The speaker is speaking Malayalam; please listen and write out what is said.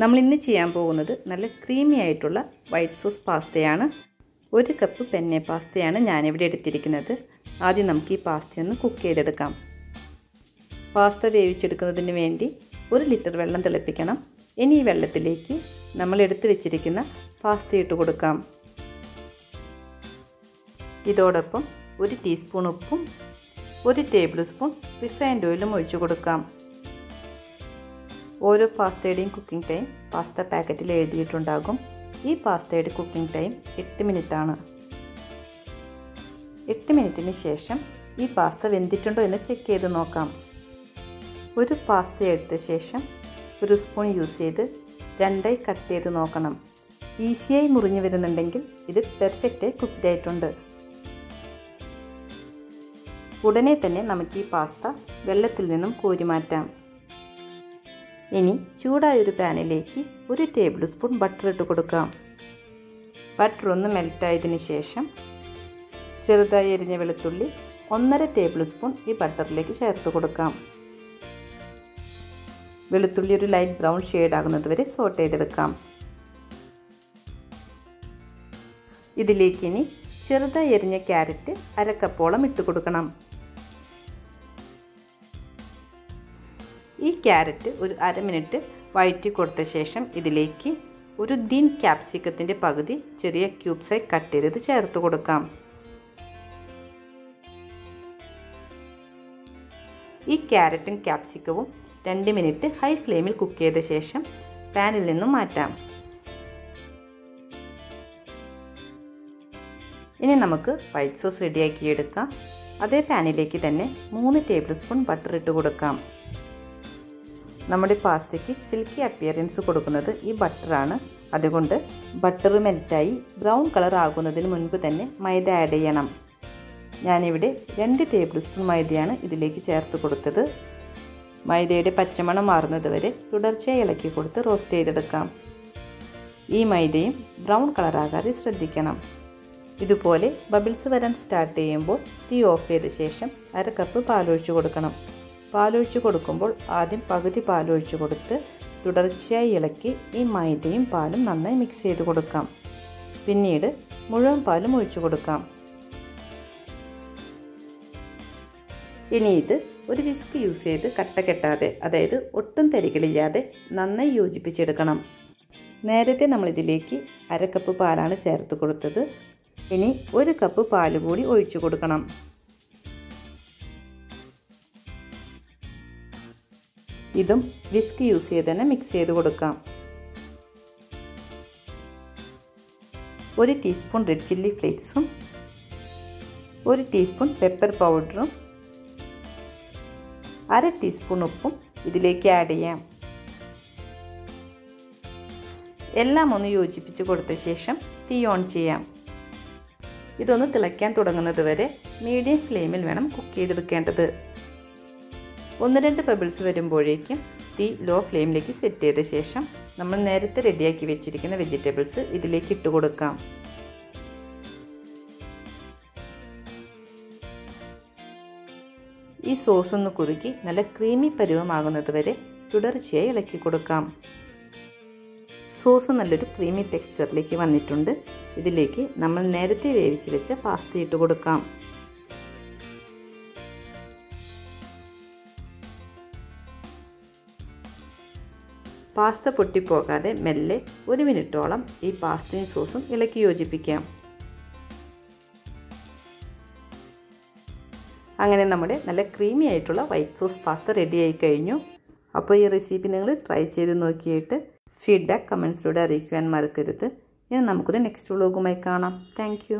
നമ്മൾ ഇന്ന് ചെയ്യാൻ പോകുന്നത് നല്ല ക്രീമി ആയിട്ടുള്ള വൈറ്റ് സോസ് പാസ്തയാണ്. 1 കപ്പ് പെന്നെ പാസ്തയാണ് ഞാനിവിടെ എടുത്തിരിക്കുന്നത്. ആദ്യം നമുക്ക് ഈ പാസ്ത ഒന്ന് കുക്ക് ചെയ്തെടുക്കാം. പാസ്ത വേവിച്ചെടുക്കുന്നതിന് വേണ്ടി 1 ലിറ്റർ വെള്ളം തിളപ്പിക്കണം. ഇനി ഈ വെള്ളത്തിലേക്ക് നമ്മൾ എടുത്തു വെച്ചിരിക്കുന്ന പാസ്ത ഇട്ട് കൊടുക്കാം. ഇതോടൊപ്പം 1 ടീസ്പൂൺ ഉപ്പും 1 ടേബിൾ സ്പൂൺ റിഫൈൻഡ് ഓയിലും ഒഴിച്ചു കൊടുക്കാം. ഓരോ പാസ്തയുടെയും കുക്കിംഗ് ടൈം പാസ്ത പാക്കറ്റിൽ എഴുതിയിട്ടുണ്ടാകും. ഈ പാസ്തയുടെ കുക്കിംഗ് ടൈം 8 മിനിറ്റാണ്. 8 മിനിറ്റിന് ശേഷം ഈ പാസ്ത വെന്തിട്ടുണ്ടോ എന്ന് ചെക്ക് ചെയ്ത് നോക്കാം. ഒരു പാസ്ത എടുത്ത ശേഷം 1 സ്പൂൺ യൂസ് ചെയ്ത് 2ആയി കട്ട് ചെയ്ത് നോക്കണം. ഈസിയായി മുറിഞ്ഞു വരുന്നുണ്ടെങ്കിൽ ഇത് പെർഫെക്റ്റായി കുക്ക്ഡ് ആയിട്ടുണ്ട്. ഉടനെ തന്നെ നമുക്ക് ഈ പാസ്ത വെള്ളത്തിൽ നിന്നും കോരി മാറ്റാം. ഇനി ചൂടായൊരു പാനിലേക്ക് 1 ടേബിൾ സ്പൂൺ ബട്ടർ ഇട്ട് കൊടുക്കാം. ബട്ടർ ഒന്ന് മെൽറ്റായതിനു ശേഷം ചെറുതായി എരിഞ്ഞ വെളുത്തുള്ളി 1.5 ടേബിൾ സ്പൂൺ ഈ ബട്ടറിലേക്ക് ചേർത്ത് കൊടുക്കാം. വെളുത്തുള്ളി ഒരു ലൈറ്റ് ബ്രൗൺ ഷെയ്ഡ് ആകുന്നത് വരെ സോട്ട് ചെയ്തെടുക്കാം. ഇതിലേക്ക് ഇനി ചെറുതായി എരിഞ്ഞ ക്യാരറ്റ് 1/2 കപ്പോളം ഇട്ട് കൊടുക്കണം. ഈ ക്യാരറ്റ് ഒരു 1/2 മിനിറ്റ് വഴറ്റി കൊടുത്ത ശേഷം ഇതിലേക്ക് ഒരു ഗ്രീൻ ക്യാപ്സിക്കത്തിൻ്റെ പകുതി ചെറിയ ക്യൂബ്സായി കട്ട് ചെയ്തത് ചേർത്ത് കൊടുക്കാം. ഈ ക്യാരറ്റും ക്യാപ്സിക്കവും 2 മിനിറ്റ് ഹൈ ഫ്ലെയിമിൽ കുക്ക് ചെയ്ത ശേഷം പാനിൽ നിന്നും മാറ്റാം. ഇനി നമുക്ക് വൈറ്റ് സോസ് റെഡിയാക്കിയെടുക്കാം. അതേ പാനിലേക്ക് തന്നെ 3 ടേബിൾ സ്പൂൺ ബട്ടർ ഇട്ട് കൊടുക്കാം. നമ്മുടെ പാസ്തയ്ക്ക് സിൽക്കി അപ്പിയറൻസ് കൊടുക്കുന്നത് ഈ ബട്ടറാണ്. അതുകൊണ്ട് ബട്ടർ മെൽറ്റായി ബ്രൗൺ കളർ ആകുന്നതിന് മുൻപ് തന്നെ മൈദ ആഡ് ചെയ്യണം. ഞാനിവിടെ 2 ടേബിൾ സ്പൂൺ മൈദയാണ് ഇതിലേക്ക് ചേർത്ത് കൊടുത്തത്. മൈദയുടെ പച്ചമണം മാറുന്നത് വരെ തുടർച്ചയായി ഇളക്കി കൊടുത്ത് റോസ്റ്റ് ചെയ്തെടുക്കാം. ഈ മൈദയും ബ്രൗൺ കളറാകാതെ ശ്രദ്ധിക്കണം. ഇതുപോലെ ബബിൾസ് വരാൻ സ്റ്റാർട്ട് ചെയ്യുമ്പോൾ തീ ഓഫ് ചെയ്ത ശേഷം 1/2 കപ്പ് പാലൊഴിച്ച് കൊടുക്കണം. പാലൊഴിച്ച് കൊടുക്കുമ്പോൾ ആദ്യം പകുതി പാലൊഴിച്ച് കൊടുത്ത് തുടർച്ചയായി ഇളക്കി ഈ മൈദയും പാലും നന്നായി മിക്സ് ചെയ്ത് കൊടുക്കാം. പിന്നീട് മുഴുവൻ പാലും ഒഴിച്ചു കൊടുക്കാം. ഇനി ഇത് ഒരു വിസ്ക് യൂസ് ചെയ്ത് കട്ട കെട്ടാതെ, അതായത് ഒട്ടും തരികളില്ലാതെ നന്നായി യോജിപ്പിച്ചെടുക്കണം. നേരത്തെ നമ്മളിതിലേക്ക് 1/2 കപ്പ് പാലാണ് ചേർത്ത് കൊടുത്തത്. ഇനി 1 കപ്പ് പാല് കൂടി ഒഴിച്ചു കൊടുക്കണം. ഇതും വിസ്ക് യൂസ് ചെയ്ത് തന്നെ മിക്സ് ചെയ്ത് കൊടുക്കാം. 1 ടീസ്പൂൺ റെഡ് ചില്ലി ഫ്ലേക്സും 1 ടീസ്പൂൺ പെപ്പർ പൗഡറും 1/2 ടീസ്പൂൺ ഉപ്പും ഇതിലേക്ക് ആഡ് ചെയ്യാം. എല്ലാം ഒന്ന് യോജിപ്പിച്ച് കൊടുത്ത ശേഷം തീ ഓൺ ചെയ്യാം. ഇതൊന്ന് തിളയ്ക്കാൻ തുടങ്ങുന്നത് വരെ മീഡിയം ഫ്ലെയിമിൽ വേണം കുക്ക് ചെയ്തെടുക്കേണ്ടത്. 1-2 ബബിൾസ് വരുമ്പോഴേക്കും തീ ലോ ഫ്ലെയിമിലേക്ക് സെറ്റ് ചെയ്ത ശേഷം നമ്മൾ നേരത്തെ റെഡിയാക്കി വെച്ചിരിക്കുന്ന വെജിറ്റബിൾസ് ഇതിലേക്ക് ഇട്ട് കൊടുക്കാം. ഈ സോസ് ഒന്ന് കുറുക്കി നല്ല ക്രീമി പരുവമാകുന്നത് വരെ തുടർച്ചയായി ഇളക്കി കൊടുക്കാം. സോസ് നല്ലൊരു ക്രീമി ടെക്സ്ചറിലേക്ക് വന്നിട്ടുണ്ട്. ഇതിലേക്ക് നമ്മൾ നേരത്തെ വേവിച്ച് വെച്ച പാസ്ത ഇട്ട് കൊടുക്കാം. പാസ്ത പൊട്ടിപ്പോകാതെ മെല്ലെ 1 മിനിറ്റോളം ഈ പാസ്തയും സോസും ഇളക്കി യോജിപ്പിക്കാം. അങ്ങനെ നമ്മുടെ നല്ല ക്രീമി ആയിട്ടുള്ള വൈറ്റ് സോസ് പാസ്ത റെഡിയായി കഴിഞ്ഞു. അപ്പോൾ ഈ റെസിപ്പി നിങ്ങൾ ട്രൈ ചെയ്ത് നോക്കിയിട്ട് ഫീഡ്ബാക്ക് കമൻസിലൂടെ അറിയിക്കുവാൻ മറക്കരുത്. ഇനി നമുക്കൊരു നെക്സ്റ്റ് വ്ലോഗുമായി കാണാം. Thank you.